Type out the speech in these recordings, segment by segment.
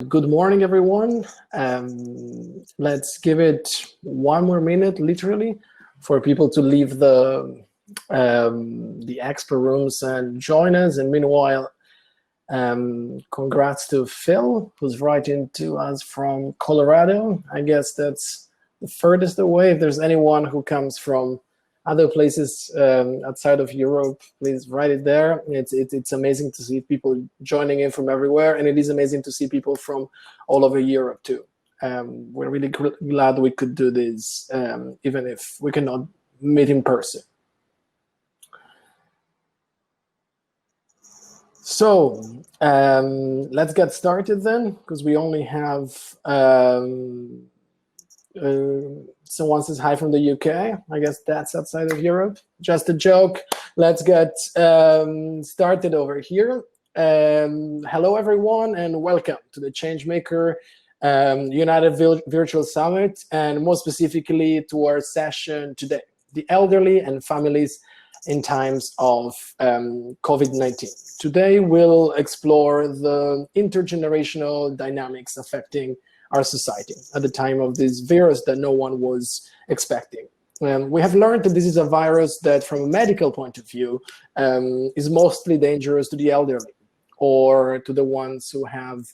Good morning, everyone. Let's give it one more minute, literally, for people to leave the expo rooms and join us. And meanwhile, congrats to Phil, who's writing to us from Colorado. I guess that's the furthest away. If there's anyone who comes from other places outside of Europe, please write it there. It's amazing to see people joining in from everywhere, and it is amazing to see people from all over Europe too. We're really glad we could do this, even if we cannot meet in person. So let's get started then, because we only have someone says hi from the UK. I guess that's outside of Europe. Just a joke. Let's get started over here. Hello, everyone, and welcome to the Changemaker United Virtual Summit, and more specifically to our session today, the elderly and families in times of COVID-19. Today, we'll explore the intergenerational dynamics affecting our society at the time of this virus that no one was expecting. We have learned that this is a virus that, from a medical point of view, is mostly dangerous to the elderly or to the ones who have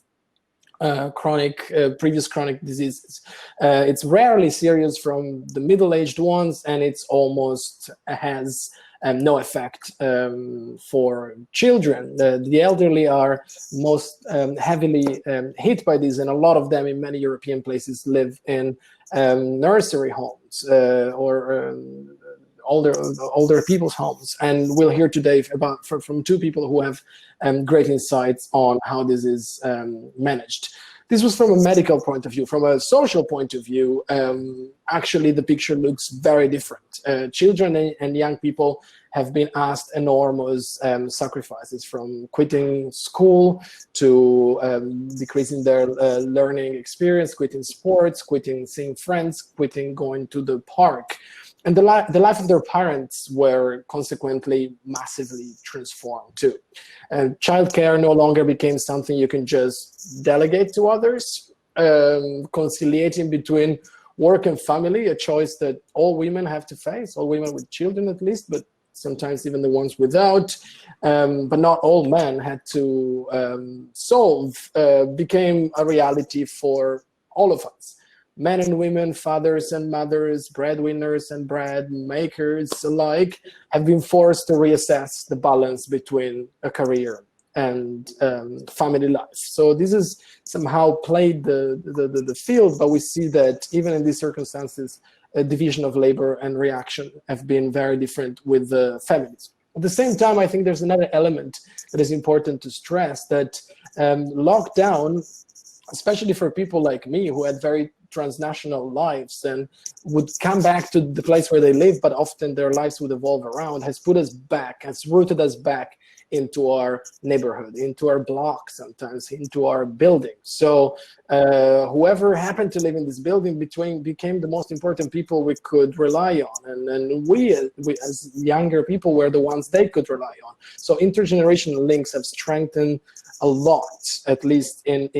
previous chronic diseases. It's rarely serious from the middle-aged ones, and it's almost has no effect for children. The elderly are most heavily hit by this, and a lot of them in many European places live in nursery homes or older people's homes. And we'll hear today from two people who have great insights on how this is managed. This was from a medical point of view. From a social point of view, actually the picture looks very different. Children and young people have been asked enormous sacrifices, from quitting school to decreasing their learning experience, quitting sports, quitting seeing friends, quitting going to the park. And the life of their parents were consequently massively transformed too. And childcare no longer became something you can just delegate to others. Conciliating between work and family, a choice that all women have to face, all women with children at least, but sometimes even the ones without, but not all men had to solve, became a reality for all of us. Men and women, fathers and mothers, breadwinners and bread makers alike have been forced to reassess the balance between a career and family life. So this has somehow played the field, but we see that even in these circumstances, a division of labor and reaction have been very different with the families. At the same time, I think there's another element that is important to stress, that lockdown, especially for people like me who had very transnational lives and would come back to the place where they live, but often their lives would evolve around, has put us back, has rooted us back into our neighborhood, into our block, sometimes into our building. So whoever happened to live in this building became the most important people we could rely on. And we as younger people were the ones they could rely on. So intergenerational links have strengthened a lot, at least in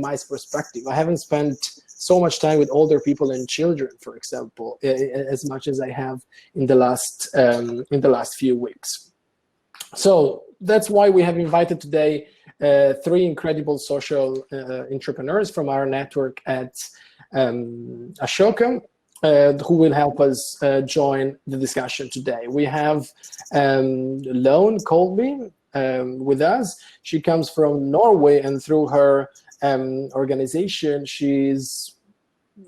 my perspective. I haven't spent so much time with older people and children, for example, as much as I have in the last few weeks. So that's why we have invited today three incredible social entrepreneurs from our network at Ashoka, who will help us join the discussion today. We have Lone Colby with us. She comes from Norway, and through her organization, she's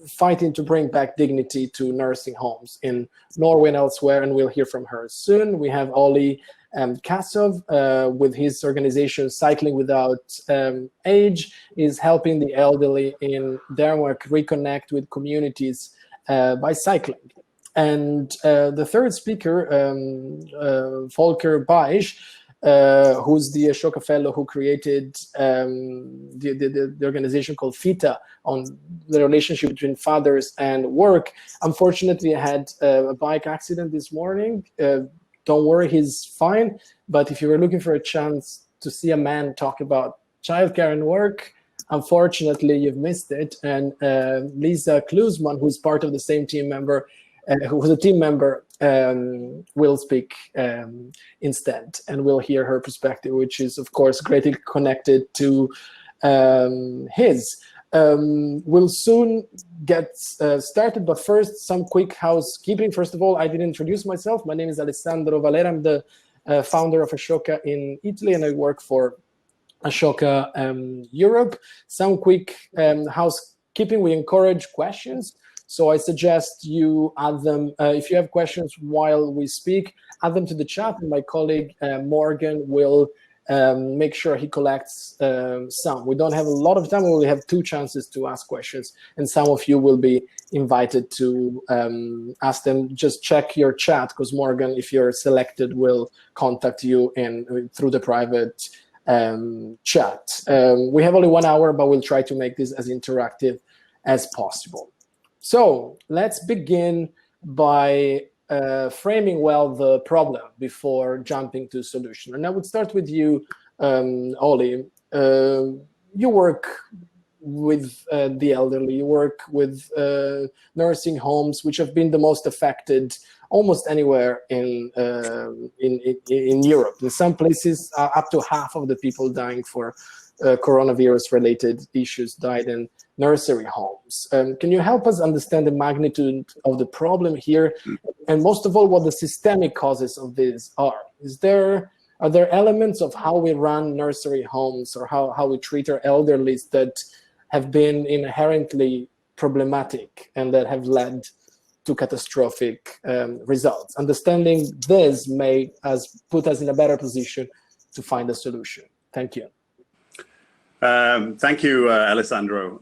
fighting to bring back dignity to nursing homes in Norway and elsewhere, and we'll hear from her soon. We have Oli Kasov with his organization Cycling Without Age, is helping the elderly in Denmark reconnect with communities by cycling. And the third speaker, Volker Beisch, who's the Ashoka Fellow who created the organization called FITA on the relationship between fathers and work. Unfortunately, I had a bike accident this morning. Don't worry, he's fine. But if you were looking for a chance to see a man talk about childcare and work, unfortunately, you've missed it. And Lisa Klusman, who's part of the same team member, who was a team member, will speak instead, and we'll hear her perspective, which is, of course, greatly connected to his. We'll soon get started, but first, some quick housekeeping. First of all, I didn't introduce myself. My name is Alessandro Valera. I'm the founder of Ashoka in Italy, and I work for Ashoka Europe. Some quick housekeeping. We encourage questions. So I suggest you add them, if you have questions while we speak, add them to the chat, and my colleague Morgan will make sure he collects some. We don't have a lot of time. We only have 2 chances to ask questions, and some of you will be invited to ask them. Just check your chat, because Morgan, if you're selected, will contact you through the private chat. We have only 1 hour, but we'll try to make this as interactive as possible. So let's begin by framing well the problem before jumping to solution. And I would start with you, Oli. You work with the elderly. You work with nursing homes, which have been the most affected almost anywhere in Europe. In some places, up to half of the people dying for coronavirus-related issues died in nursery homes. Can you help us understand the magnitude of the problem here, and most of all, what the systemic causes of this are? Are there elements of how we run nursery homes or how we treat our elderly that have been inherently problematic and that have led to catastrophic results? Understanding this may put us in a better position to find a solution. Thank you. Thank you, Alessandro.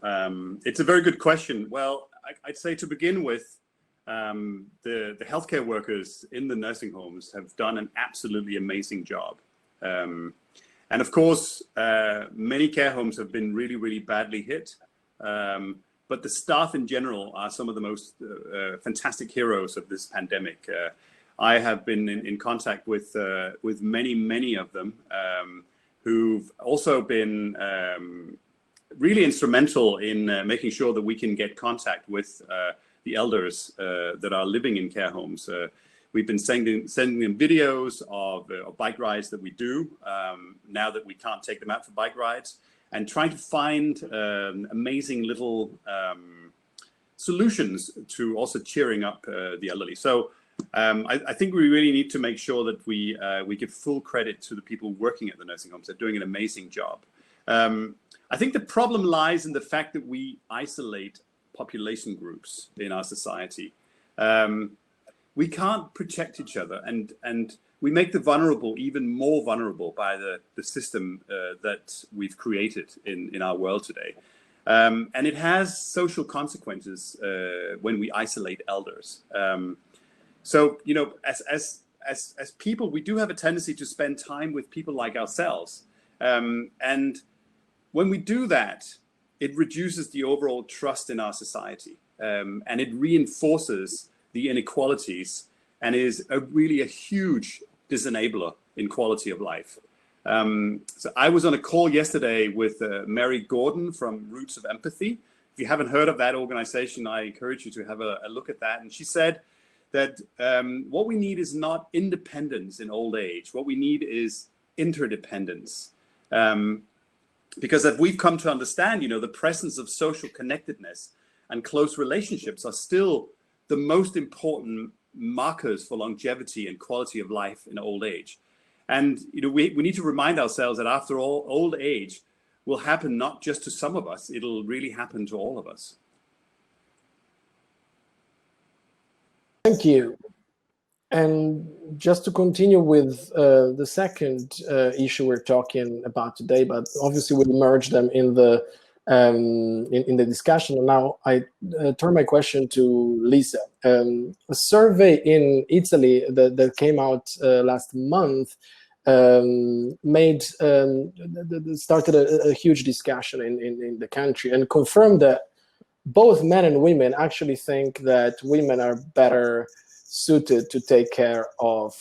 It's a very good question. Well, I'd say to begin with, the healthcare workers in the nursing homes have done an absolutely amazing job. And of course, many care homes have been really, really badly hit. But the staff in general are some of the most fantastic heroes of this pandemic. I have been in contact with many, many of them, who've also been really instrumental in making sure that we can get contact with the elders that are living in care homes. We've been sending them videos of bike rides that we do now that we can't take them out for bike rides, and trying to find amazing little solutions to also cheering up the elderly. So I think we really need to make sure that we give full credit to the people working at the nursing homes. They're doing an amazing job. I think the problem lies in the fact that we isolate population groups in our society. We can't protect each other, and we make the vulnerable even more vulnerable by the system that we've created in our world today. And it has social consequences when we isolate elders. So, you know, as people, we do have a tendency to spend time with people like ourselves. And when we do that, it reduces the overall trust in our society. And it reinforces the inequalities and is really a huge disenabler in quality of life. So I was on a call yesterday with Mary Gordon from Roots of Empathy. If you haven't heard of that organization, I encourage you to have a look at that. And she said that what we need is not independence in old age. What we need is interdependence. Because as we've come to understand, you know, the presence of social connectedness and close relationships are still the most important markers for longevity and quality of life in old age. And, you know, we need to remind ourselves that after all, old age will happen not just to some of us, it'll really happen to all of us. Thank you. And just to continue with the second issue we're talking about today, but obviously we'll merge them in the discussion. And now I turn my question to Lisa. A survey in Italy that came out last month started a huge discussion in the country and confirmed that both men and women actually think that women are better suited to take care of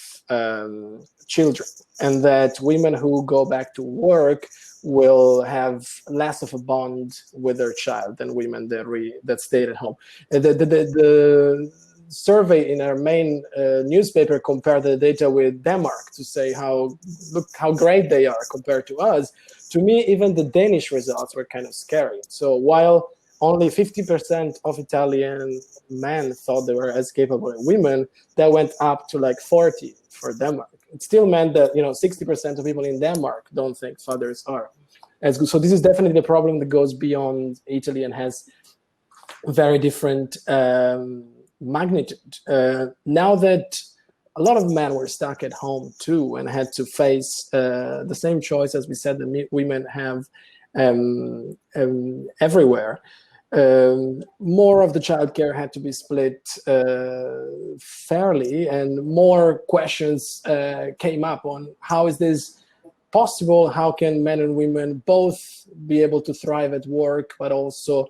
children, and that women who go back to work will have less of a bond with their child than women that stayed at home. The survey in our main newspaper compared the data with Denmark to say look how great they are compared to us. To me, even the Danish results were kind of scary. So while only 50% of Italian men thought they were as capable as women, that went up to like 40 for Denmark. It still meant that 60% of people in Denmark don't think fathers are as good. So this is definitely the problem that goes beyond Italy and has very different magnitude. Now that a lot of men were stuck at home too and had to face the same choice as we said that women have everywhere. More of the childcare had to be split fairly, and more questions came up on how is this possible? How can men and women both be able to thrive at work, but also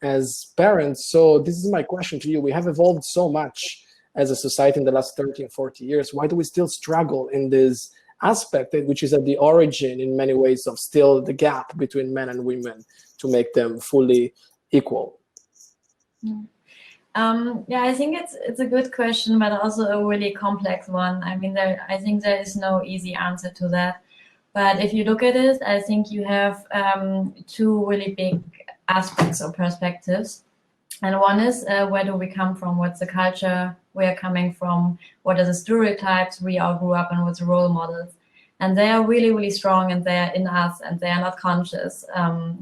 as parents? So this is my question to you. We have evolved so much as a society in the last 30 and 40 years. Why do we still struggle in this aspect, which is at the origin in many ways of still the gap between men and women, to make them fully equal? Yeah, I think it's a good question, but also a really complex one. I mean, I think there is no easy answer to that. But if you look at it, I think you have two really big aspects or perspectives. And one is where do we come from? What's the culture we're coming from? What are the stereotypes we all grew up in? What's the role models? And they are really, really strong, and they're in us, and they are not conscious.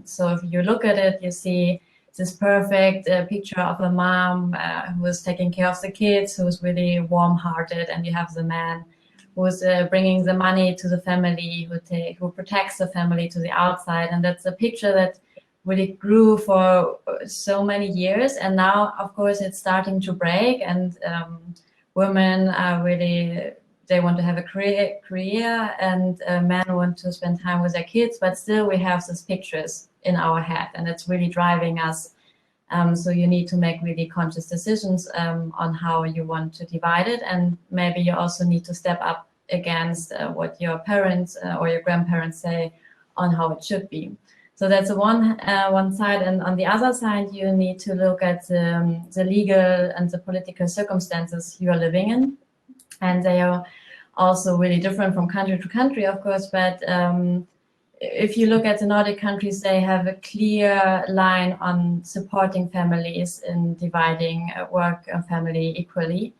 So if you look at it, you see this perfect picture of a mom who is taking care of the kids, who's really warm-hearted, and you have the man who's bringing the money to the family, who protects the family to the outside. And that's a picture that really grew for so many years, and now, of course, it's starting to break, and women are really, they want to have a career, and men want to spend time with their kids, but still we have these pictures in our head, and it's really driving us. So you need to make really conscious decisions on how you want to divide it, and maybe you also need to step up against what your parents or your grandparents say on how it should be. So that's one side, and on the other side, you need to look at the legal and the political circumstances you are living in, and they are also really different from country to country, of course. But if you look at the Nordic countries, they have a clear line on supporting families in dividing work and family equally.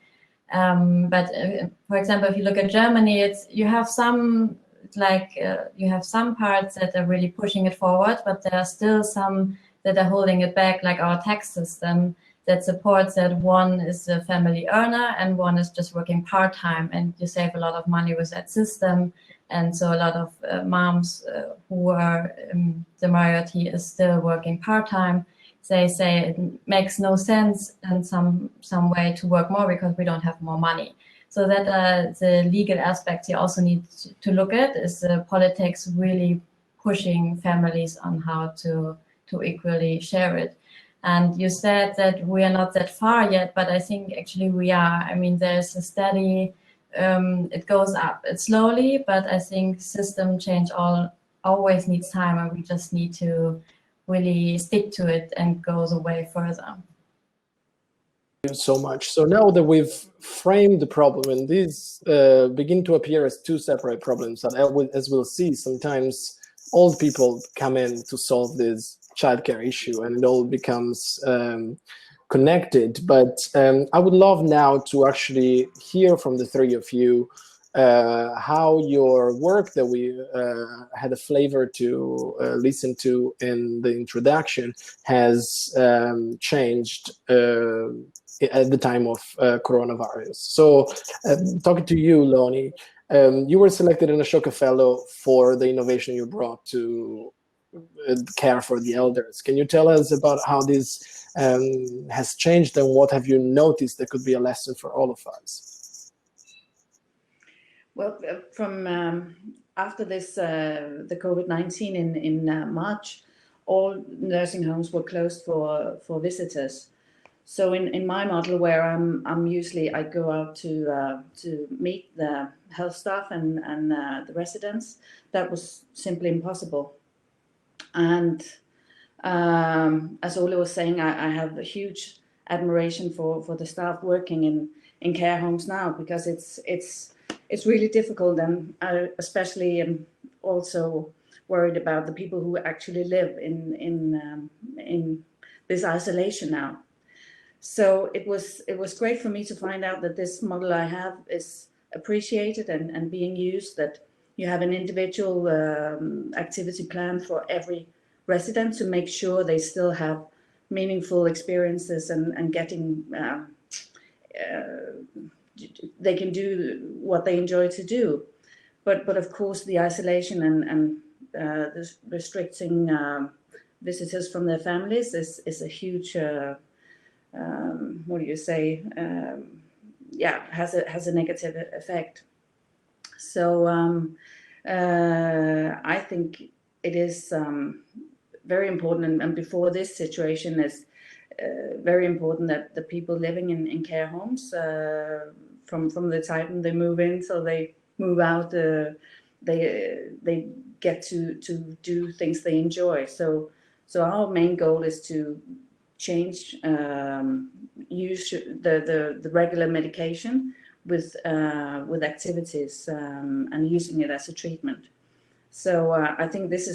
But for example, if you look at Germany, you have some parts that are really pushing it forward, but there are still some that are holding it back, like our tax system that supports that one is a family earner and one is just working part-time, and you save a lot of money with that system. And so a lot of moms who are the majority is still working part-time. They say it makes no sense in some way to work more because we don't have more money. So that the legal aspects you also need to look at is politics really pushing families on how to equally share it. And you said that we are not that far yet, but I think actually we are. I mean, there's a steady, it goes up. It's slowly, but I think system change always needs time, and we just need to really stick to it and go the way further. Thank you so much. So now that we've framed the problem, and these begin to appear as two separate problems, and as we'll see, sometimes old people come in to solve this childcare issue, and it all becomes connected. But I would love now to actually hear from the three of you how your work that we had a flavor to listen to in the introduction has changed at the time of coronavirus. So talking to you, Loni, you were selected an Ashoka Fellow for the innovation you brought to care for the elders. Can you tell us about how this has changed, and what have you noticed that could be a lesson for all of us? Well, from after this, the COVID-19 in March, all nursing homes were closed for visitors. So in my model, where I'm usually, I go out to meet the health staff and the residents, that was simply impossible. And as Ole was saying, I have a huge admiration for the staff working in care homes now, because it's really difficult, and especially also worried about the people who actually live in this isolation now. So it was great for me to find out that this model I have is appreciated and being used, that you have an individual activity plan for every resident to make sure they still have meaningful experiences and getting they can do what they enjoy to do. But of course the isolation and the restricting visitors from their families is a huge what do you say? Yeah, has a negative effect. So I think it is very important, and before this situation is very important, that the people living in care homes, from the time they move in till they move out, they get to do things they enjoy. So our main goal is to change use the regular medication with activities and using it as a treatment. So I think this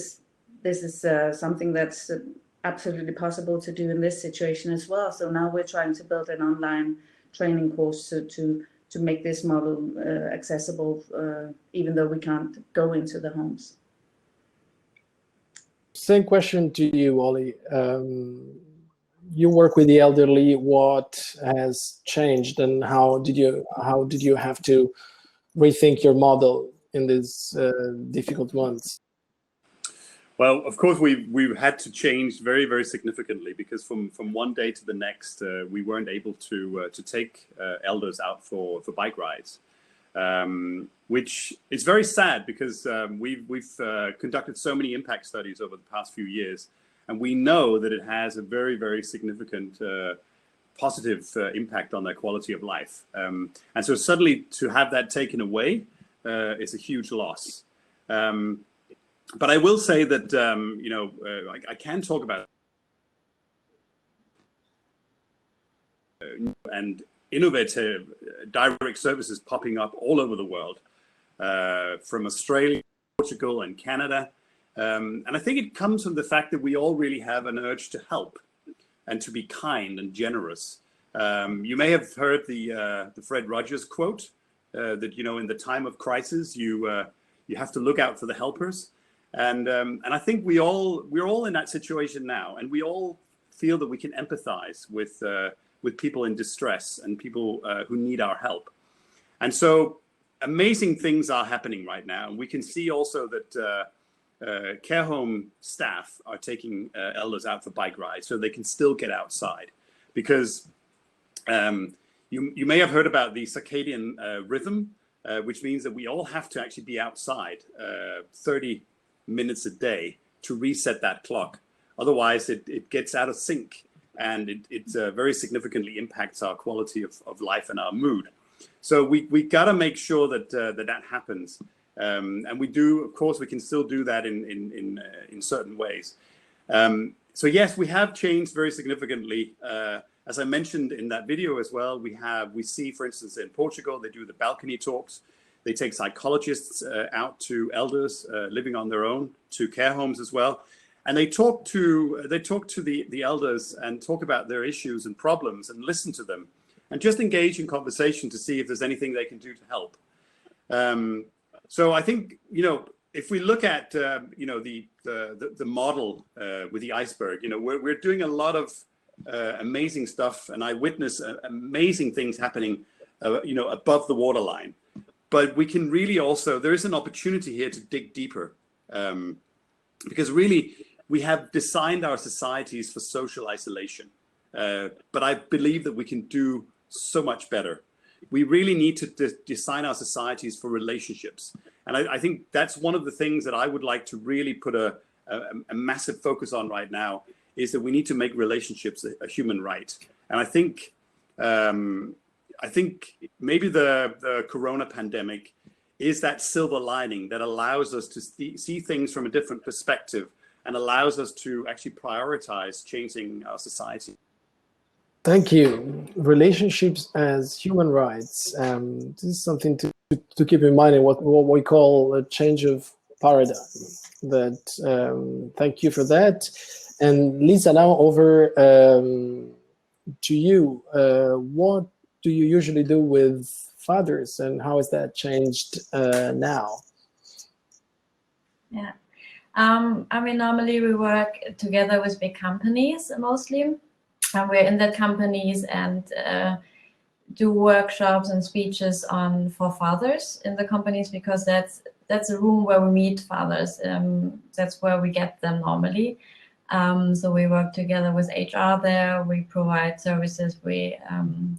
is something that's absolutely possible to do in this situation as well. So now we're trying to build an online training course to make this model accessible, even though we can't go into the homes. Same question to you, Ollie. You work with the elderly. What has changed, and how did you have to rethink your model in these difficult months? Well, of course, we've had to change very, very significantly, because from one day to the next, we weren't able to take elders out for bike rides, which is very sad, because we've conducted so many impact studies over the past few years, and we know that it has a very, very significant positive impact on their quality of life. And so suddenly to have that taken away is a huge loss. But I will say that, I can talk about and innovative direct services popping up all over the world, from Australia, Portugal, and Canada. And I think it comes from the fact that we all really have an urge to help and to be kind and generous. You may have heard the Fred Rogers quote, that, in the time of crisis, you have to look out for the helpers. And I think we're all in that situation now, and we all feel that we can empathize with people in distress and people who need our help. And so amazing things are happening right now. And we can see also that care home staff are taking elders out for bike rides so they can still get outside, because you may have heard about the circadian rhythm, which means that we all have to actually be outside 30 minutes a day to reset that clock. Otherwise, it gets out of sync, and it very significantly impacts our quality of life and our mood. So we got to make sure that that happens. And we do, of course, we can still do that in certain ways. So yes, we have changed very significantly. As I mentioned in that video as well, we see, for instance, in Portugal, they do the balcony talks. They take psychologists out to elders living on their own, to care homes as well, and they talk to the elders and talk about their issues and problems and listen to them, and just engage in conversation to see if there's anything they can do to help. So I think, if we look at the model with the iceberg, we're doing a lot of amazing stuff, and I witness amazing things happening, above the waterline. But we can really also, there is an opportunity here to dig deeper, because really we have designed our societies for social isolation. But I believe that we can do so much better. We really need to design our societies for relationships. And I think that's one of the things that I would like to really put a massive focus on right now, is that we need to make relationships a human right. And I think maybe the corona pandemic is that silver lining that allows us to see things from a different perspective and allows us to actually prioritize changing our society. Thank you. Relationships as human rights. This is something to keep in mind in what we call a change of paradigm. Thank you for that. And Lisa, now over to you. What do you usually do with fathers, and how has that changed now? Yeah. I mean, normally we work together with big companies mostly. And we're in the companies and do workshops and speeches for fathers in the companies, because that's a room where we meet fathers. That's where we get them normally. So we work together with HR there. We provide services. We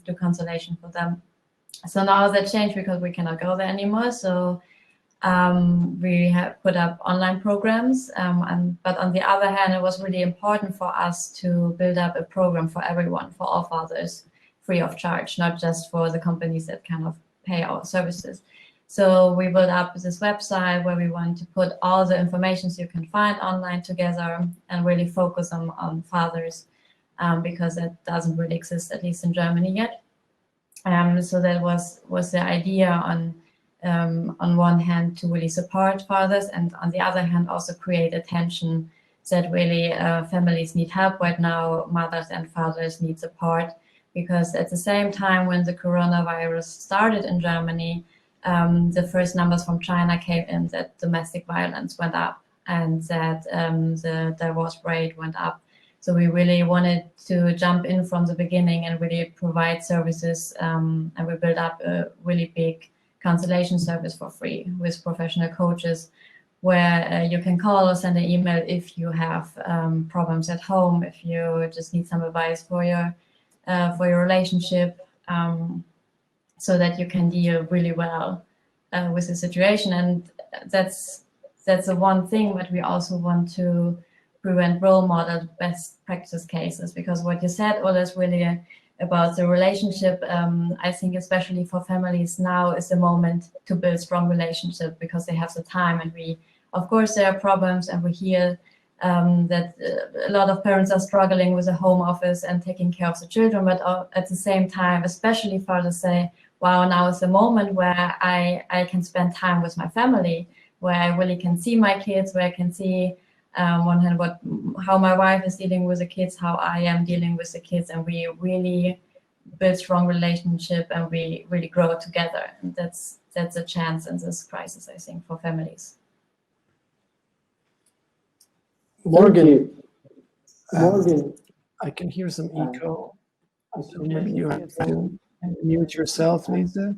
do consultation for them. So now that changed because we cannot go there anymore. So we have put up online programs, but on the other hand, it was really important for us to build up a program for everyone, for all fathers, free of charge, not just for the companies that kind of pay our services. So we built up this website where we want to put all the information you can find online together and really focus on fathers, because it doesn't really exist, at least in Germany yet. So that was the idea on one hand to really support fathers, and on the other hand also create attention that really families need help right now, mothers and fathers need support, because at the same time when the coronavirus started in Germany, the first numbers from China came in that domestic violence went up and that the divorce rate went up. So we really wanted to jump in from the beginning and really provide services, and we built up a really big consultation service for free with professional coaches, where you can call or send an email if you have problems at home, if you just need some advice for your relationship, so that you can deal really well with the situation. And that's the one thing, but we also want to prevent role model best practice cases, because what you said, Ola, is really about the relationship. I think especially for families now is the moment to build strong relationship, because they have the time, and of course there are problems, and we hear that a lot of parents are struggling with a home office and taking care of the children, but at the same time, especially fathers say, wow, now is the moment where I can spend time with my family, where I really can see my kids, where I can see one hand how my wife is dealing with the kids, how I am dealing with the kids, and we really build strong relationship and we really grow together. And that's a chance in this crisis, I think, for families. Morgan, I can hear some echo. So maybe you have to mute yourself, Lisa.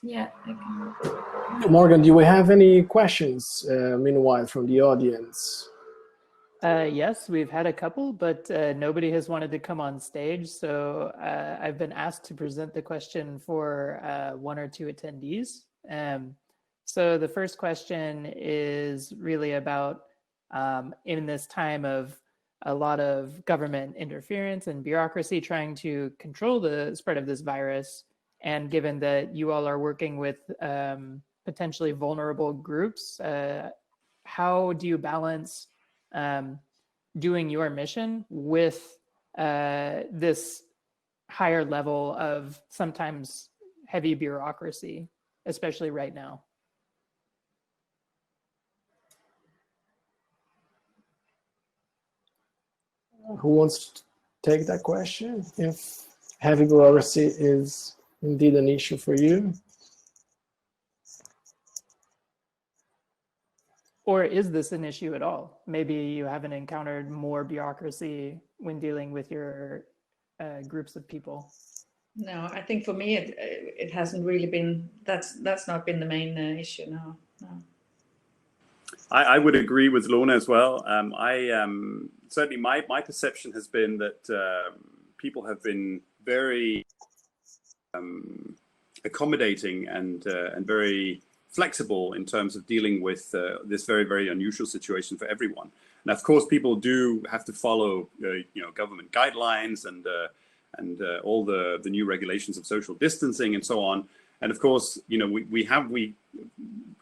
Yeah, I can. Morgan, do we have any questions meanwhile from the audience? Yes, we've had a couple, but nobody has wanted to come on stage. So I've been asked to present the question for one or two attendees. So the first question is really about, in this time of a lot of government interference and bureaucracy trying to control the spread of this virus, and given that you all are working with potentially vulnerable groups, how do you balance doing your mission with this higher level of sometimes heavy bureaucracy, especially right now? Who wants to take that question? If heavy bureaucracy is indeed an issue for you? Or is this an issue at all? Maybe you haven't encountered more bureaucracy when dealing with your groups of people. No, I think for me it hasn't really been, that's not been the main issue. No. I would agree with Lorna as well. Certainly my perception has been that people have been very accommodating and very flexible in terms of dealing with this very, very unusual situation for everyone. And of course, people do have to follow, government guidelines and all the new regulations of social distancing and so on. And of course, we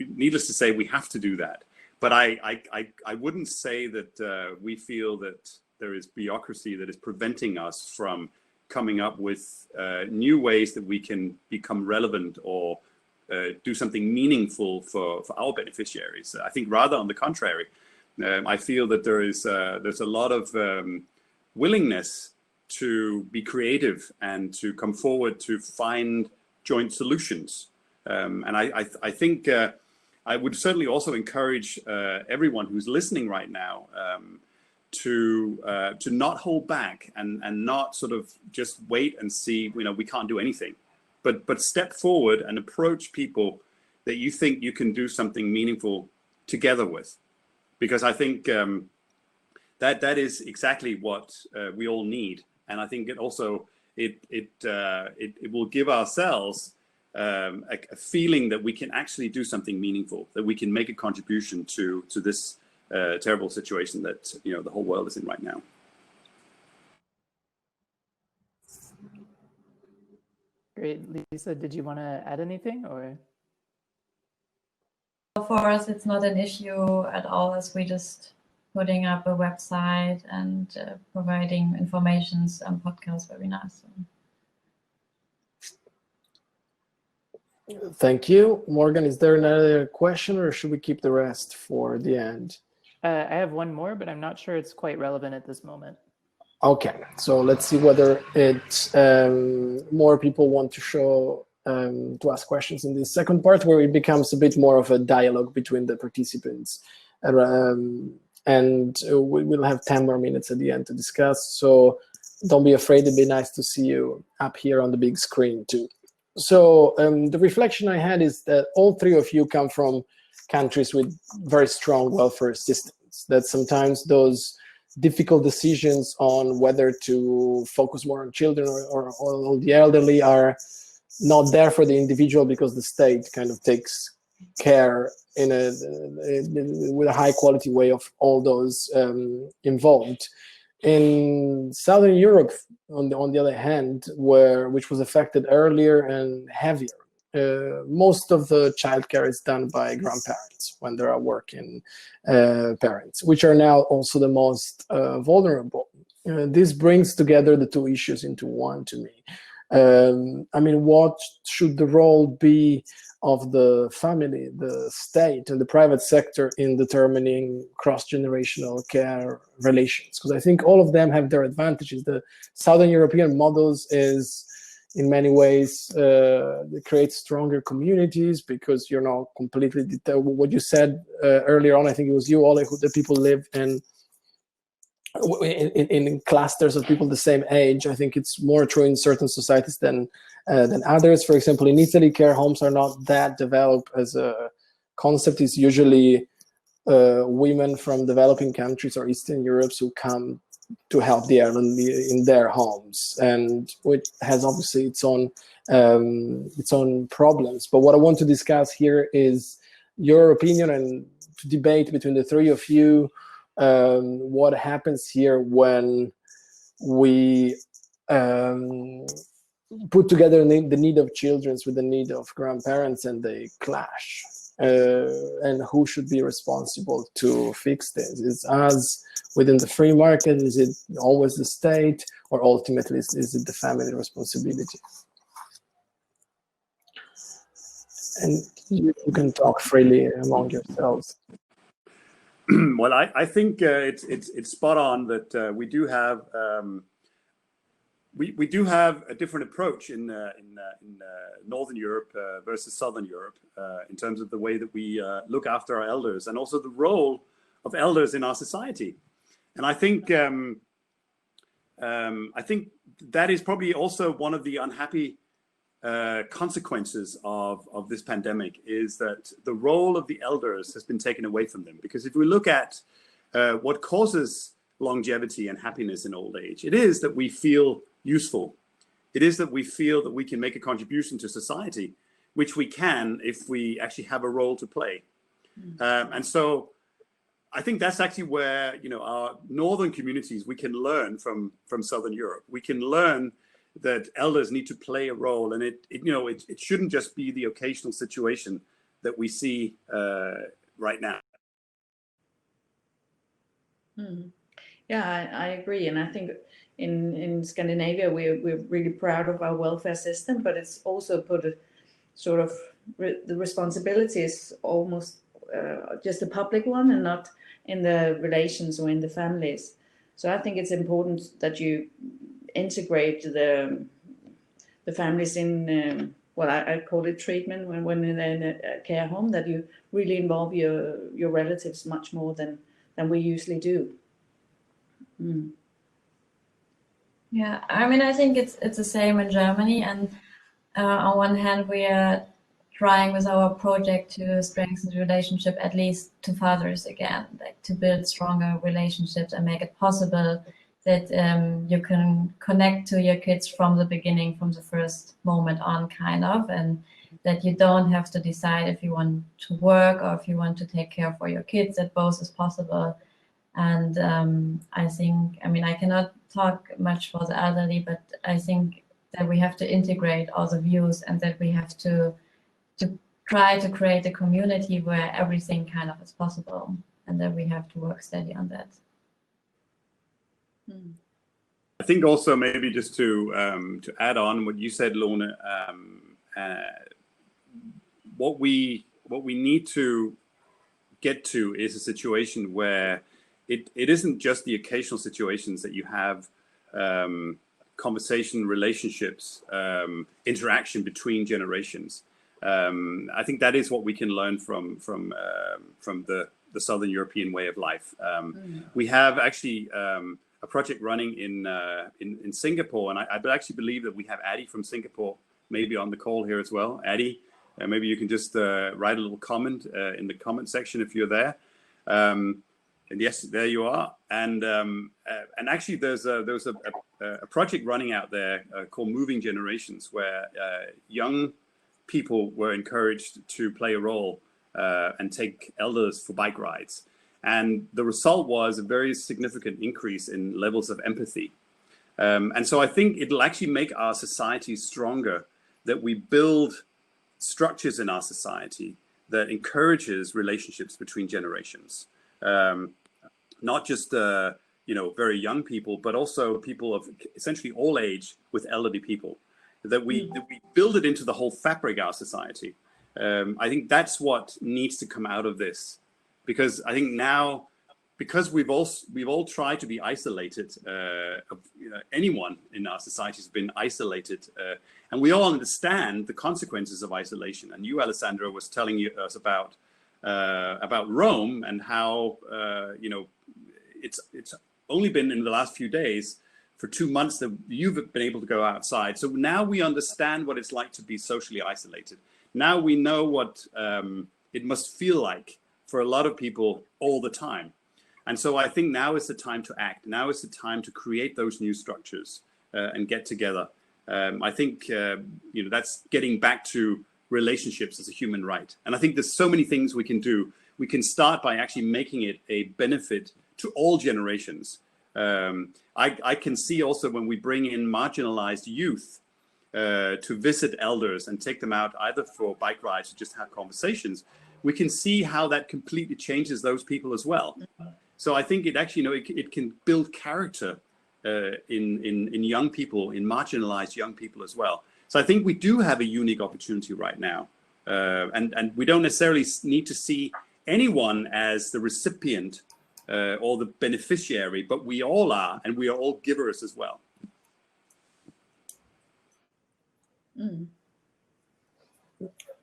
needless to say, we have to do that. But I wouldn't say that we feel that there is bureaucracy that is preventing us from coming up with new ways that we can become relevant or do something meaningful for our beneficiaries. I think rather on the contrary, I feel that there's a lot of willingness to be creative and to come forward to find joint solutions. And I think I would certainly also encourage everyone who's listening right now to not hold back and not sort of just wait and see, we can't do anything, but step forward and approach people that you think you can do something meaningful together with, because I think that is exactly what we all need. And I think it also it will give ourselves a feeling that we can actually do something meaningful, that we can make a contribution to this terrible situation that the whole world is in right now. Great. Lisa, did you want to add anything, or? For us, it's not an issue at all, as we just putting up a website and providing informations and podcasts, webinars. Thank you. Morgan, is there another question, or should we keep the rest for the end? I have one more, but I'm not sure it's quite relevant at this moment. Okay, so let's see whether more people want to ask questions in this second part, where it becomes a bit more of a dialogue between the participants. And we will have 10 more minutes at the end to discuss. So don't be afraid. It'd be nice to see you up here on the big screen too. So the reflection I had is that all three of you come from countries with very strong welfare systems, that sometimes those difficult decisions on whether to focus more on children or the elderly are not there for the individual, because the state kind of takes care with a high quality way of all those involved. In Southern Europe, on the other hand, which was affected earlier and heavier, most of the childcare is done by grandparents when there are working parents, which are now also the most vulnerable. This brings together the two issues into one to me. I mean, what should the role be of the family, the state, and the private sector in determining cross-generational care relations? Because I think all of them have their advantages. The Southern European models is, in many ways, it creates stronger communities, because you're not completely what you said earlier on. I think it was you, Ole, the people live in clusters of people the same age. I think it's more true in certain societies than others. For example, in Italy, care homes are not that developed as a concept. It's usually women from developing countries or Eastern Europe who come to help the elderly in their homes, and which has obviously its own problems. But what I want to discuss here is your opinion and to debate between the three of you what happens here when we put together the need of children with the need of grandparents and they clash, and who should be responsible to fix this? Is us within the free market? Is it always the state, or ultimately is it the family responsibility? And you can talk freely among yourselves. Well, I think it's spot on that we do have we do have a different approach in Northern Europe versus Southern Europe in terms of the way that we look after our elders, and also the role of elders in our society. And I think that is probably also one of the unhappy consequences of this pandemic, is that the role of the elders has been taken away from them. Because if we look at what causes longevity and happiness in old age, it is that we feel useful. It is that we feel that we can make a contribution to society, which we can if we actually have a role to play. And so I think that's actually where, our northern communities, we can learn from Southern Europe. We can learn that elders need to play a role, and it shouldn't just be the occasional situation that we see right now. Yeah, I agree, and I think in Scandinavia we're really proud of our welfare system, but it's also put a sort of the responsibility is almost just a public one and not in the relations or in the families. So I think it's important that you integrate the families in well, I call it treatment when they're in a care home, that you really involve your relatives much more than we usually do. Yeah, I mean, I think it's the same in Germany, and on one hand, we are trying with our project to strengthen the relationship, at least to fathers again, like to build stronger relationships and make it possible that you can connect to your kids from the beginning, from the first moment on, kind of, and that you don't have to decide if you want to work or if you want to take care for your kids, that both is possible. And I think, I mean, I cannot talk much for the elderly, but I think that we have to integrate all the views, and that we have to try to create a community where everything kind of is possible, and that we have to work steady on that. I think also maybe just to add on what you said, Lone, what we need to get to is a situation where it isn't just the occasional situations that you have conversation, relationships, interaction between generations. I think that is what we can learn from the Southern European way of life. We have actually a project running in Singapore, and I actually believe that we have Addie from Singapore maybe on the call here as well. Addie, maybe you can just write a little comment in the comment section if you're there. And yes, there you are. And actually, there was a project running out there called Moving Generations, where young people were encouraged to play a role and take elders for bike rides. And the result was a very significant increase in levels of empathy. And so I think it'll actually make our society stronger, that we build structures in our society that encourages relationships between generations. Not just very young people, but also people of essentially all age with elderly people, that we build it into the whole fabric of our society. I think that's what needs to come out of this, because I think now, because we've all tried to be isolated, anyone in our society has been isolated, and we all understand the consequences of isolation. And you, Alessandra, was telling us about Rome and how it's only been in the last few days, for 2 months, that you've been able to go outside. So now we understand what it's like to be socially isolated. Now we know what it must feel like for a lot of people all the time. And so I think now is the time to act. Now is the time to create those new structures and get together. I think that's getting back to relationships as a human right. And I think there's so many things we can do. We can start by actually making it a benefit to all generations. I can see also when we bring in marginalized youth to visit elders and take them out either for bike rides or just have conversations, we can see how that completely changes those people as well. So I think it actually, it can build character in young people, in marginalized young people as well. So I think we do have a unique opportunity right now. And we don't necessarily need to see anyone as the recipient or the beneficiary, but we all are, and we are all givers as well.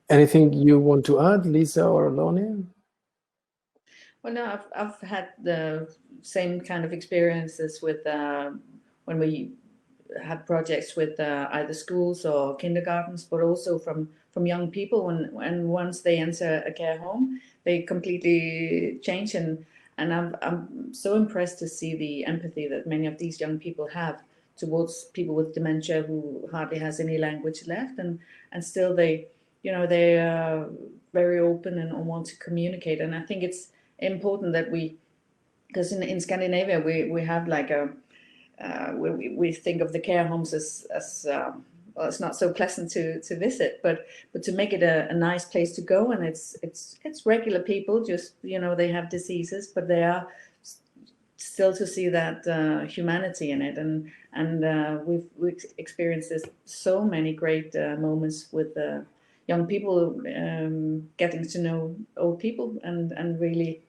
Anything you want to add, Lisa or Lone? Well, no, I've had the same kind of experiences with when we had projects with either schools or kindergartens, but also from young people. When once they enter a care home, they completely change. And I'm so impressed to see the empathy that many of these young people have towards people with dementia who hardly has any language left, and still they are very open and want to communicate. And I think it's important that we because in Scandinavia we have like a we think of the care homes as well, it's not so pleasant to visit, but to make it a nice place to go, and it's regular people, just they have diseases, but they are still to see that humanity in it, and we've experienced this so many great moments with young people getting to know old people and really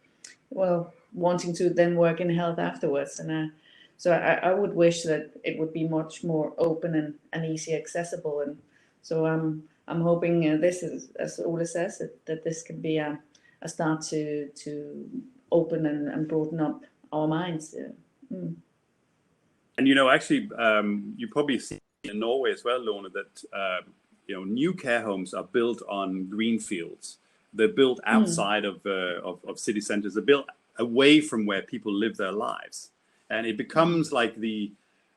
wanting to then work in health afterwards, and so I would wish that it would be much more open and easy accessible, and so I'm hoping this is, as Ole says, that this could be a start to open and broaden up our minds. And actually, you probably see in Norway as well, Lorna, that new care homes are built on green fields. They're built outside of city centers. They're built away from where people live their lives, and it becomes like the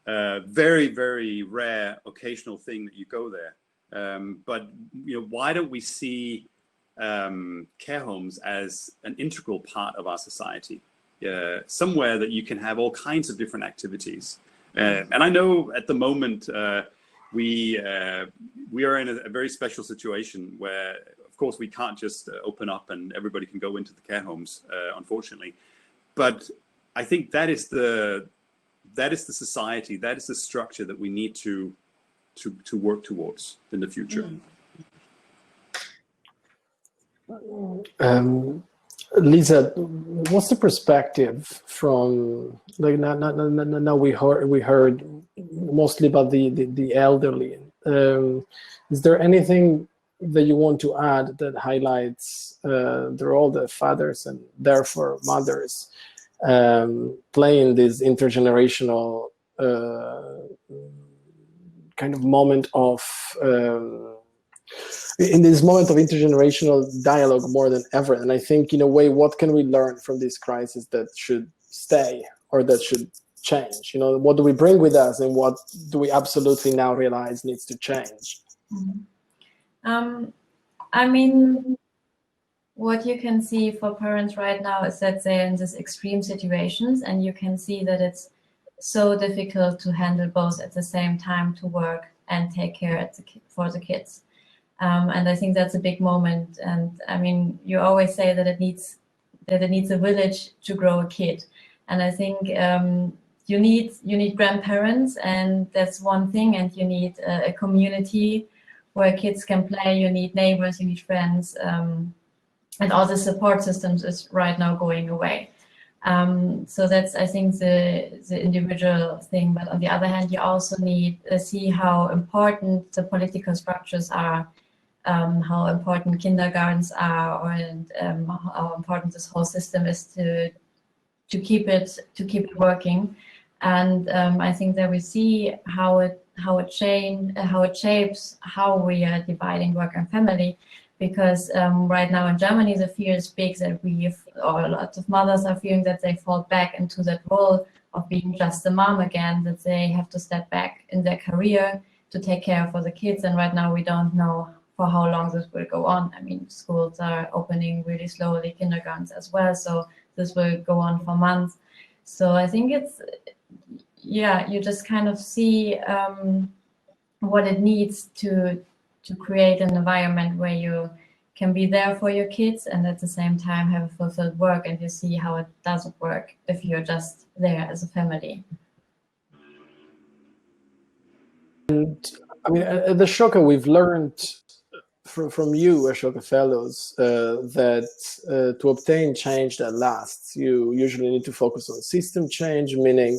very, very rare occasional thing that you go there. But why don't we see care homes as an integral part of our society? Somewhere that you can have all kinds of different activities. And I know at the moment we are in a very special situation where, of course, we can't just open up and everybody can go into the care homes, unfortunately. But I think that is the society, that is the structure that we need to work towards in the future. Lisa, what's the perspective from, like, now we heard mostly about the elderly. Is there anything that you want to add that highlights the role that fathers and therefore mothers play in this intergenerational kind of moment of in this moment of intergenerational dialogue more than ever? And I think, in a way, what can we learn from this crisis that should stay or that should change? What do we bring with us, and what do we absolutely now realize needs to change? I mean, what you can see for parents right now is that they're in these extreme situations, and you can see that it's so difficult to handle both at the same time, to work and take care for the kids. And I think that's a big moment. And I mean, you always say that it needs a village to grow a kid. And I think you need grandparents, and that's one thing. And you need a community where kids can play. You need neighbors, you need friends, and all the support systems is right now going away. So that's, I think, the individual thing. But on the other hand, you also need to see how important the political structures are, how important kindergartens are, and how important this whole system is to keep it working. And I think that we see how it shapes how we are dividing work and family. Because right now in Germany, the fear is big that a lot of mothers are fearing that they fall back into that role of being just a mom again, that they have to step back in their career to take care for the kids. And right now we don't know for how long this will go on. I mean, schools are opening really slowly, kindergartens as well. So this will go on for months. So I think it's, you just kind of see what it needs to create an environment where you can be there for your kids and at the same time have a fulfilled work, and you see how it doesn't work if you're just there as a family. And I mean, at the Ashoka, we've learned from you, Ashoka Fellows, that to obtain change that lasts, you usually need to focus on system change, meaning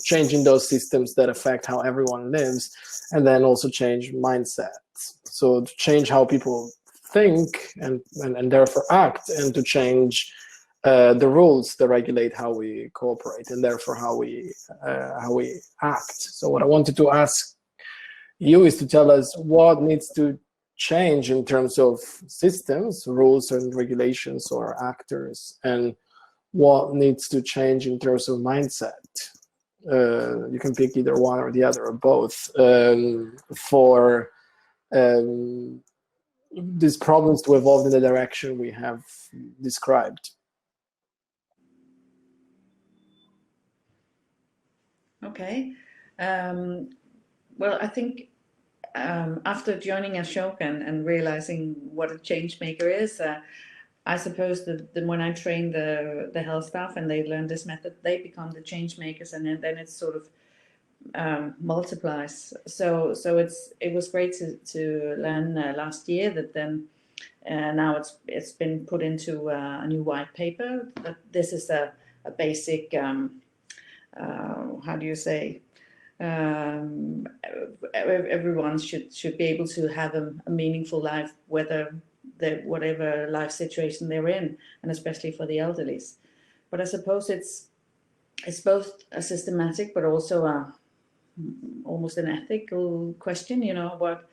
changing those systems that affect how everyone lives, and then also change mindsets. So to change how people think and therefore act, and to change the rules that regulate how we cooperate and therefore how we act. So what I wanted to ask you is to tell us what needs to change in terms of systems, rules and regulations or actors, and what needs to change in terms of mindset. You can pick either one or the other or both for these problems to evolve in the direction we have described. Okay. Well, I think after joining Ashoka and realizing what a change maker is, I suppose that when I train the health staff and they learn this method, they become the change makers, and then it sort of multiplies. So it was great to learn last year that then now it's been put into a new white paper that this is a basic how do you say, everyone should be able to have a meaningful life, whatever life situation they're in, and especially for the elderly. But I suppose it's both a systematic but also almost an ethical question, what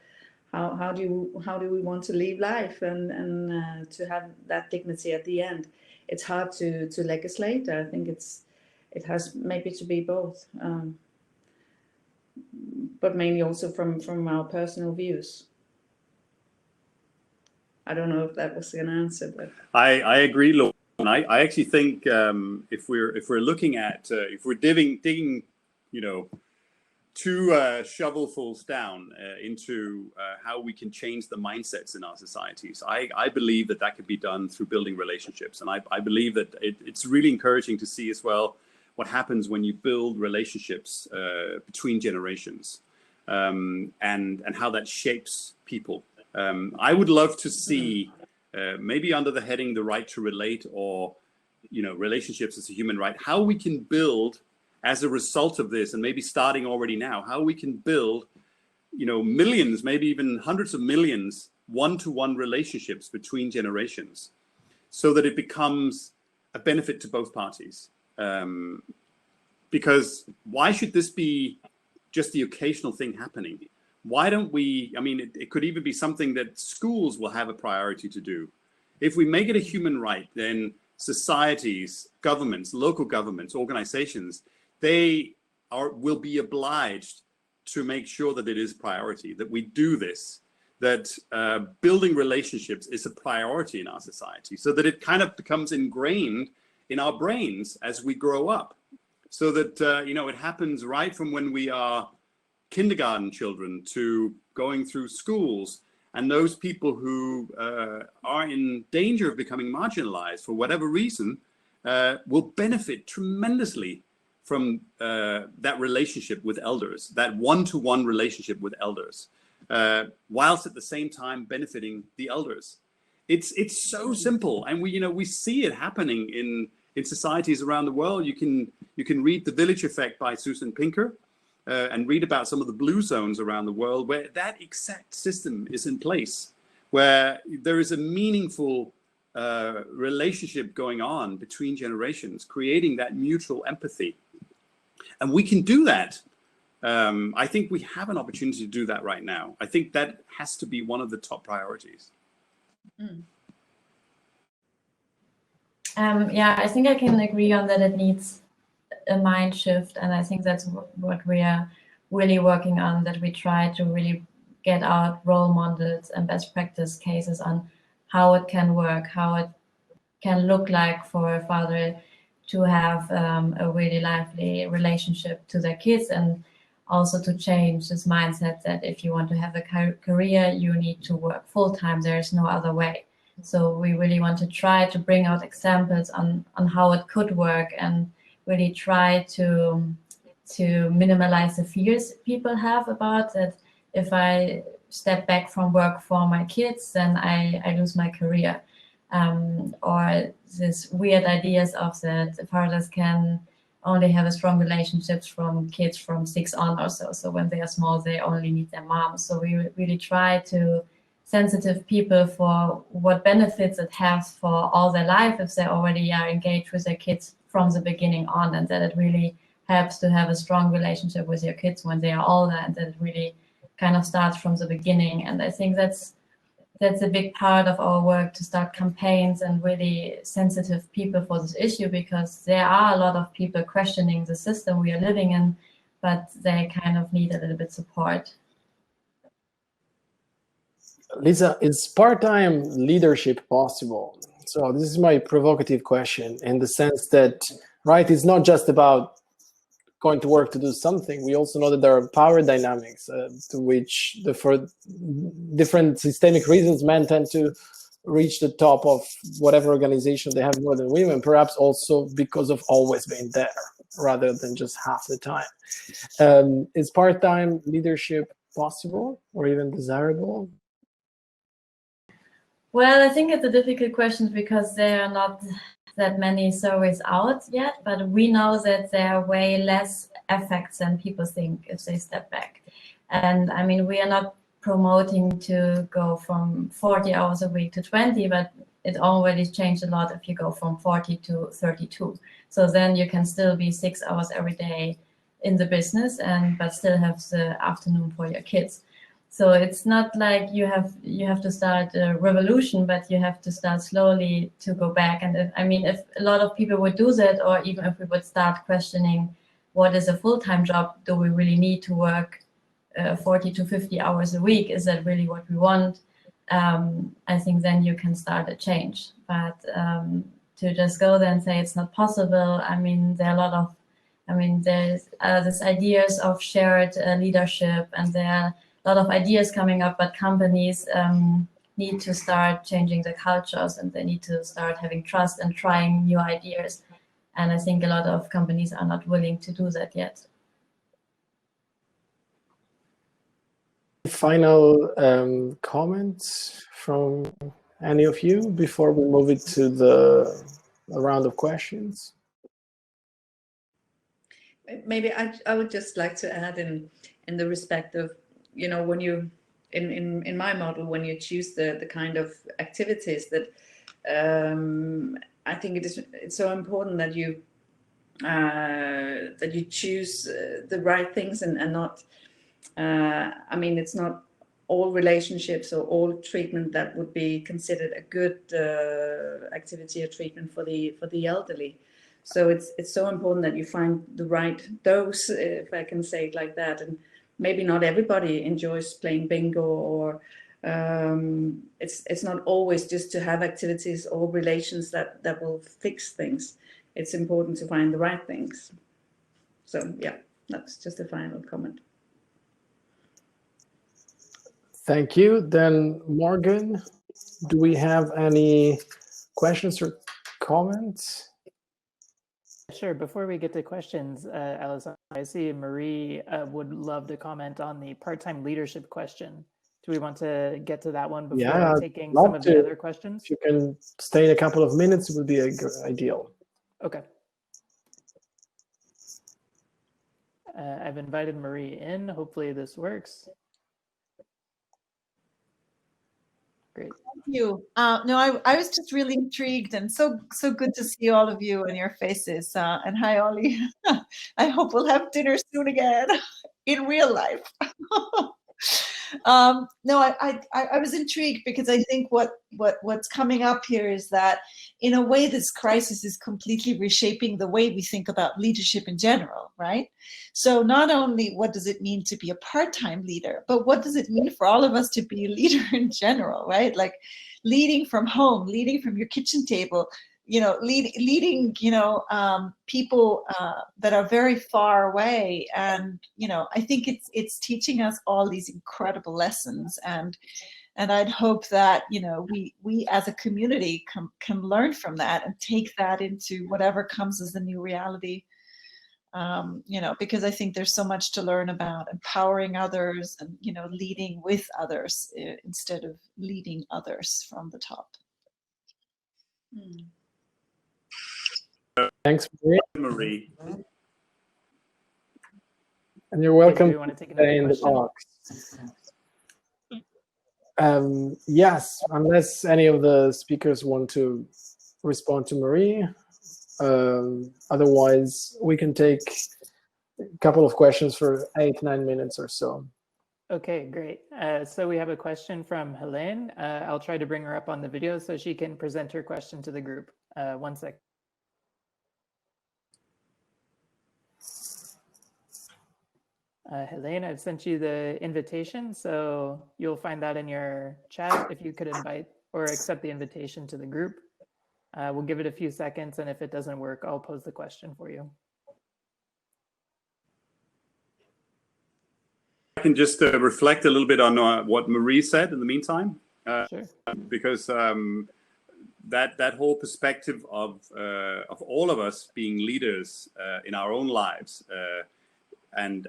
how do we want to live life and to have that dignity at the end. It's hard to legislate. I think it has maybe to be both, but mainly also from our personal views. I don't know if that was an answer, but I agree, Lauren. I actually think if we're looking at if we're digging, two shovelfuls down into how we can change the mindsets in our societies, I believe that could be done through building relationships, and I believe that it's really encouraging to see as well what happens when you build relationships between generations, and how that shapes people. I would love to see, maybe under the heading "The Right to Relate" or relationships as a human right, how we can build as a result of this, and maybe starting already now, how we can build, millions, maybe even hundreds of millions, one-to-one relationships between generations, so that it becomes a benefit to both parties. Because why should this be just the occasional thing happening? Why don't we, it could even be something that schools will have a priority to do. If we make it a human right, then societies, governments, local governments, organizations, they will be obliged to make sure that it is priority, that we do this, that building relationships is a priority in our society, so that it kind of becomes ingrained in our brains as we grow up, so that it happens right from when we are kindergarten children to going through schools, and those people who are in danger of becoming marginalized for whatever reason will benefit tremendously from that relationship with elders, that one-to-one relationship with elders, whilst at the same time benefiting the elders. It's so simple, and we see it happening in societies around the world. You can read The Village Effect by Susan Pinker, and read about some of the blue zones around the world where that exact system is in place, where there is a meaningful relationship going on between generations, creating that mutual empathy. And we can do that. I think we have an opportunity to do that right now. I think that has to be one of the top priorities. I think I can agree on that. It needs a mind shift, and I think that's what we are really working on, that we try to really get out role models and best practice cases on how it can work, how it can look like for a father to have a really lively relationship to their kids, and also to change this mindset that if you want to have a career, you need to work full-time. There's no other way. So we really want to try to bring out examples on how it could work, and really try to minimize the fears people have about that. If I step back from work for my kids, then I lose my career. Or this weird ideas of that fathers can only have a strong relationships from kids from 6 on or so. So when they are small, they only need their mom. So we really try to sensitive people for what benefits it has for all their life if they already are engaged with their kids from the beginning on, and that it really helps to have a strong relationship with your kids when they are older, and that it really kind of starts from the beginning. And I think that's a big part of our work, to start campaigns and really sensitive people for this issue, because there are a lot of people questioning the system we are living in, but they kind of need a little bit support. Lisa, is part-time leadership possible? So this is my provocative question, in the sense that, right, it's not just about going to work to do something, we also know that there are power dynamics to which for different systemic reasons men tend to reach the top of whatever organization they have more than women, perhaps also because of always being there rather than just half the time. Is part-time leadership possible or even desirable? Well, I think it's a difficult question because there are not that many surveys out yet, but we know that there are way less effects than people think if they step back. And I mean, we are not promoting to go from 40 hours a week to 20, but it already changed a lot if you go from 40 to 32. So then you can still be 6 hours every day in the business but still have the afternoon for your kids. So it's not like you have to start a revolution, but you have to start slowly to go back. And if a lot of people would do that, or even if we would start questioning what is a full-time job, do we really need to work 40 to 50 hours a week? Is that really what we want? I think then you can start a change. But to just go there and say it's not possible, I mean, there are a lot of, there's this ideas of shared leadership, and there are a lot of ideas coming up, but companies need to start changing the cultures, and they need to start having trust and trying new ideas. And I think a lot of companies are not willing to do that yet. Final comments from any of you before we move it to the round of questions? Maybe I would just like to add in the respect of, when you, in my model, when you choose the kind of activities that I think it's so important that you choose the right things and not, it's not all relationships or all treatment that would be considered a good activity or treatment for the elderly. So it's so important that you find the right dose, if I can say it like that. And maybe not everybody enjoys playing bingo, or it's not always just to have activities or relations that will fix things. It's important to find the right things. So yeah, that's just a final comment. Thank you. Then Morgan, do we have any questions or comments? Sure. Before we get to questions, Alice, I see Marie would love to comment on the part-time leadership question. Do we want to get to that one before taking some of the other questions? If you can stay in a couple of minutes, it would be ideal. Okay. I've invited Marie in. Hopefully this works. Great. Thank you. No, I was just really intrigued, and so good to see all of you and your faces. And hi, Ollie. I hope we'll have dinner soon again in real life. No, I was intrigued because I think what's coming up here is that in a way this crisis is completely reshaping the way we think about leadership in general, right? So not only what does it mean to be a part-time leader, but what does it mean for all of us to be a leader in general, right? Like leading from home, leading from your kitchen table, leading, people that are very far away. And, I think it's teaching us all these incredible lessons. And I'd hope that, we as a community can learn from that and take that into whatever comes as the new reality. Because I think there's so much to learn about empowering others and, leading with others instead of leading others from the top. Thanks, Marie. And you're welcome to stay in the box. Yes, unless any of the speakers want to respond to Marie. Otherwise, we can take a couple of questions for 8-9 minutes or so. Okay, great. So we have a question from Helene. I'll try to bring her up on the video so she can present her question to the group. 1 sec. Helene, I've sent you the invitation, so you'll find that in your chat if you could invite or accept the invitation to the group. We'll give it a few seconds, and if it doesn't work, I'll pose the question for you. can just reflect a little bit on what Marie said in the meantime, Sure. because that whole perspective of all of us being leaders in our own lives and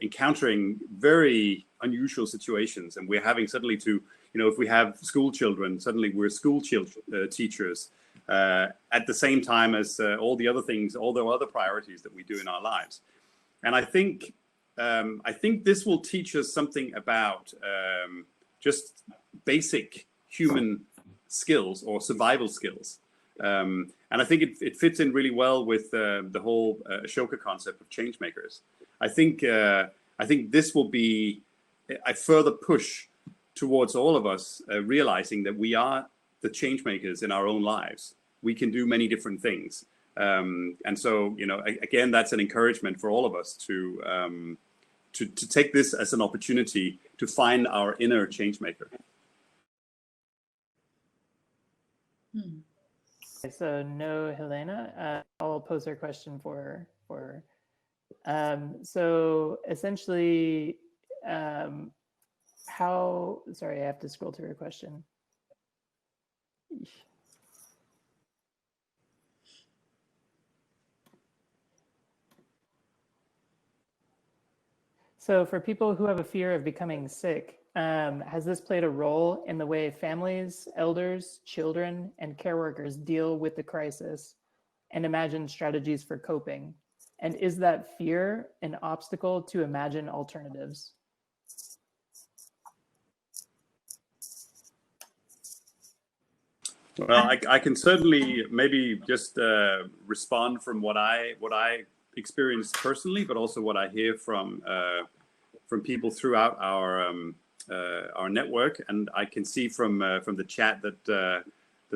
encountering very unusual situations, and we're having suddenly to, if we have school children, suddenly we're school teachers at the same time as all the other things, all the other priorities that we do in our lives. And I think this will teach us something about just basic human skills or survival skills. And I think it fits in really well with the whole Ashoka concept of changemakers. I think this will be a further push towards all of us realizing that we are the changemakers in our own lives. We can do many different things. And so, again, that's an encouragement for all of us to take this as an opportunity to find our inner changemaker. Okay, so no, Helena. I'll pose her question for her. So essentially, sorry, I have to scroll to her question. So for people who have a fear of becoming sick, has this played a role in the way families, elders, children, and care workers deal with the crisis and imagine strategies for coping? And is that fear an obstacle to imagine alternatives? Well, I can certainly maybe just respond from what I experienced personally, but also what I hear from people throughout our network, and I can see from the chat that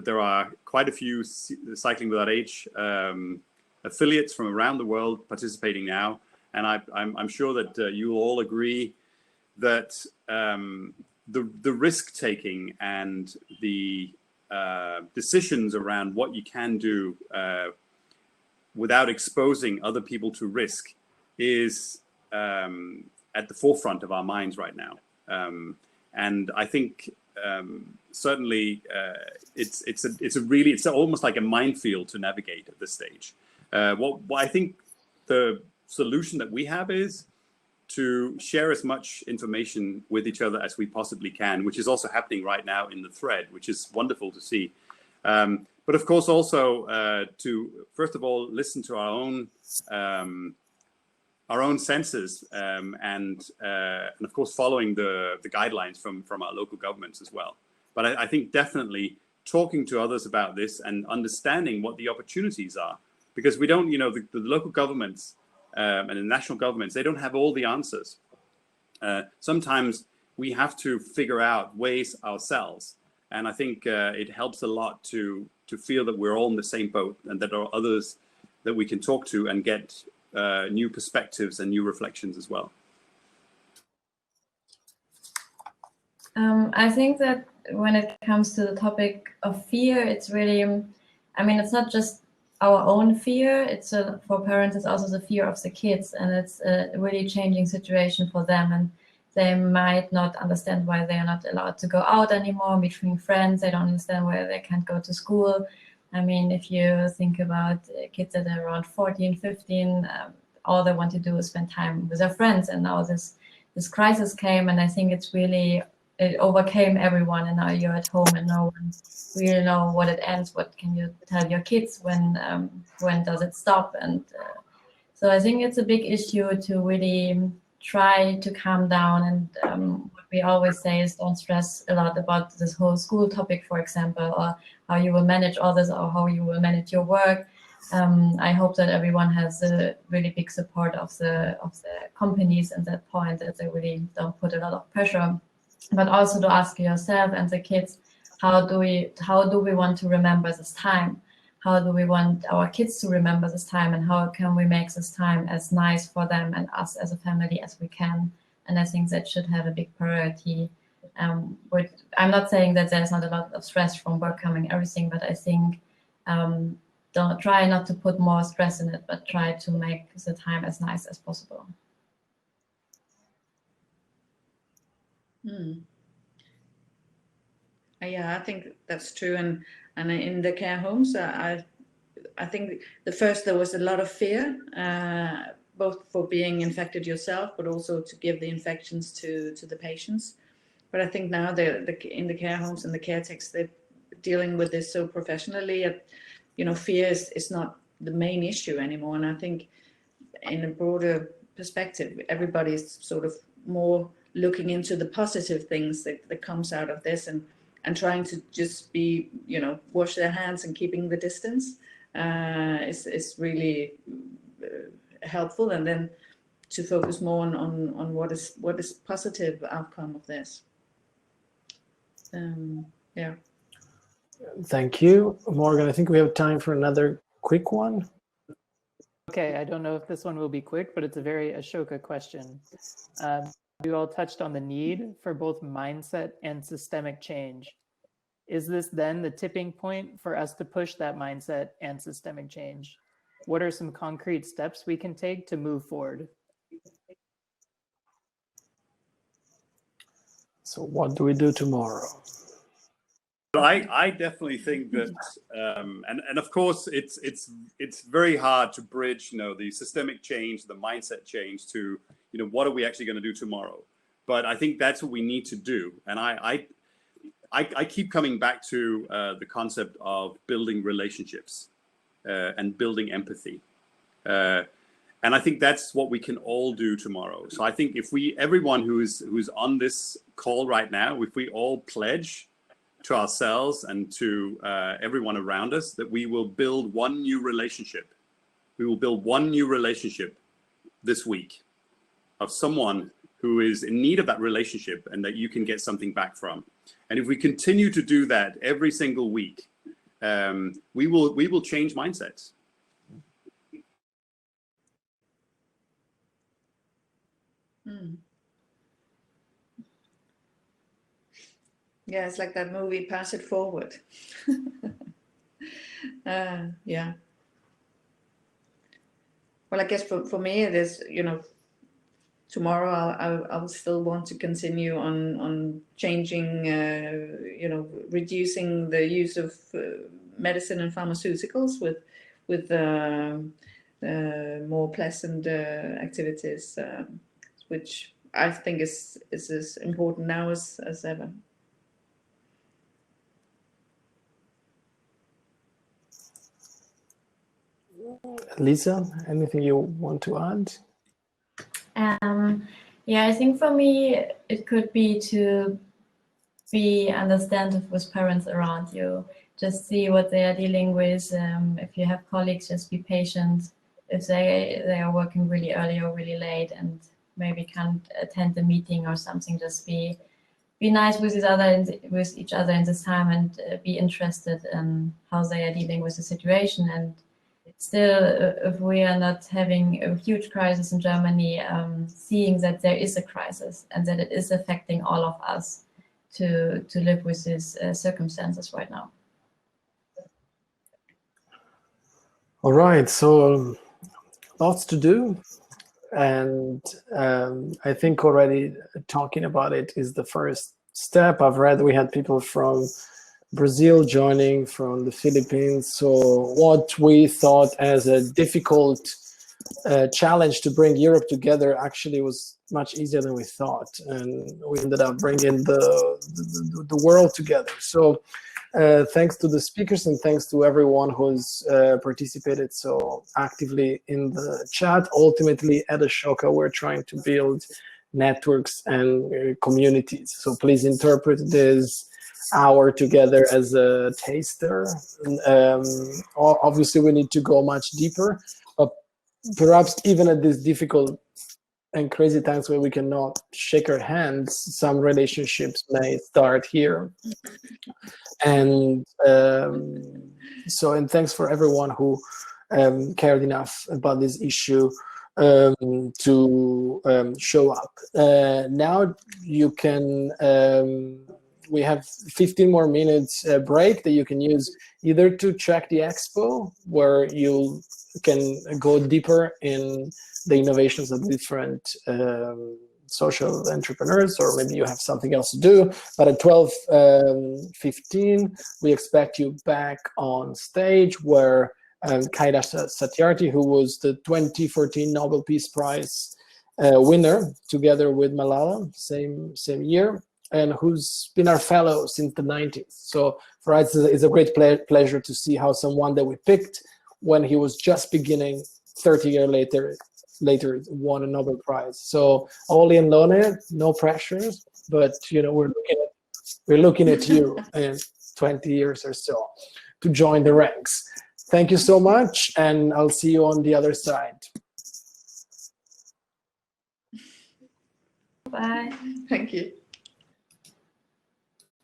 there are quite a few Cycling Without Age affiliates from around the world participating now, and I'm sure that you will all agree that the risk taking and the decisions around what you can do without exposing other people to risk is at the forefront of our minds right now. And I think certainly it's almost like a minefield to navigate at this stage. What I think the solution that we have is to share as much information with each other as we possibly can, which is also happening right now in the thread, which is wonderful to see. But of course also to, first of all, listen to our own senses and of course following the guidelines from our local governments as well. But I think definitely talking to others about this and understanding what the opportunities are, because we don't, the local governments and the national governments, they don't have all the answers. Sometimes we have to figure out ways ourselves. And I think it helps a lot to feel that we're all in the same boat and that there are others that we can talk to and get new perspectives and new reflections as well. I think that when it comes to the topic of fear, it's really, it's not just our own fear. It's for parents, it's also the fear of the kids, and it's a really changing situation for them. And they might not understand why they are not allowed to go out anymore, between friends. They don't understand why they can't go to school. If you think about kids that are around 14, 15, all they want to do is spend time with their friends. And now this crisis came, and I think it overcame everyone, and now you're at home and no one really know what it ends. What can you tell your kids? When does it stop? And so I think it's a big issue to really try to calm down. And what we always say is don't stress a lot about this whole school topic, for example, or how you will manage all this, or how you will manage your work. I hope that everyone has a really big support of the companies at that point, that they really don't put a lot of pressure. But also to ask yourself and the kids, how do we want to remember this time? How do we want our kids to remember this time? And how can we make this time as nice for them and us as a family as we can? And I think that should have a big priority. But I'm not saying that there's not a lot of stress from work coming, everything, but I think don't try not to put more stress in it, but try to make the time as nice as possible. Yeah, I think that's true. And in the care homes, I think there was a lot of fear, both for being infected yourself, but also to give the infections to the patients. But I think now in the care homes and the caretakers, they're dealing with this so professionally. Fear is not the main issue anymore. And I think in a broader perspective, everybody's sort of more looking into the positive things that comes out of this, and trying to just be, wash their hands and keeping the distance is really helpful. And then to focus more on what is positive outcome of this. Yeah. Thank you, Morgan. I think we have time for another quick one. Okay, I don't know if this one will be quick, but it's a very Ashoka question. You all touched on the need for both mindset and systemic change. Is this then the tipping point for us to push that mindset and systemic change? What are some concrete steps we can take to move forward? So what do we do tomorrow? I definitely think that, and of course, it's very hard to bridge, the systemic change, the mindset change to, what are we actually going to do tomorrow? But I think that's what we need to do. And I keep coming back to the concept of building relationships and building empathy. And I think that's what we can all do tomorrow. So I think if everyone who's on this call right now, if we all pledge to ourselves and to everyone around us that we will build one new relationship. We will build one new relationship this week of someone who is in need of that relationship and that you can get something back from. And if we continue to do that every single week, we will change mindsets. Yeah, it's like that movie, Pass It Forward. Yeah. Well, I guess for me, it is, tomorrow I'll still want to continue on changing, reducing the use of medicine and pharmaceuticals with more pleasant activities, which I think is as important now as ever. Lisa, anything you want to add? Yeah, I think for me, it could be to be understanding with parents around you. Just see what they are dealing with. If you have colleagues, just be patient. If they are working really early or really late and maybe can't attend the meeting or something, just be nice with each other in this time, and be interested in how they are dealing with the situation. And still, if we are not having a huge crisis in Germany, seeing that there is a crisis and that it is affecting all of us to live with these circumstances right now. All right, so lots to do. And I think already talking about it is the first step. I've read we had people from Brazil joining, from the Philippines. So what we thought as a difficult challenge to bring Europe together actually was much easier than we thought. And we ended up bringing the world together. So thanks to the speakers and thanks to everyone who's participated so actively in the chat. Ultimately, at Ashoka, we're trying to build networks and communities. So please interpret this hour together as a taster. Obviously, we need to go much deeper, but perhaps even at this difficult and crazy times where we cannot shake our hands, some relationships may start here. And and thanks for everyone who cared enough about this issue to show up. Now you can, we have 15 more minutes break that you can use either to check the expo, where you can go deeper in the innovations of different social entrepreneurs, or maybe you have something else to do. But at 12:15, we expect you back on stage, where Kailash Satyarthi, who was the 2014 Nobel Peace Prize winner, together with Malala, same year, and who's been our fellow since the 90s. So for us, it's a great pleasure to see how someone that we picked when he was just beginning, 30 years later won a Nobel Prize. So Oli and Lone, no pressures, but we're looking at you in 20 years or so to join the ranks. Thank you so much, and I'll see you on the other side. Bye. Thank you.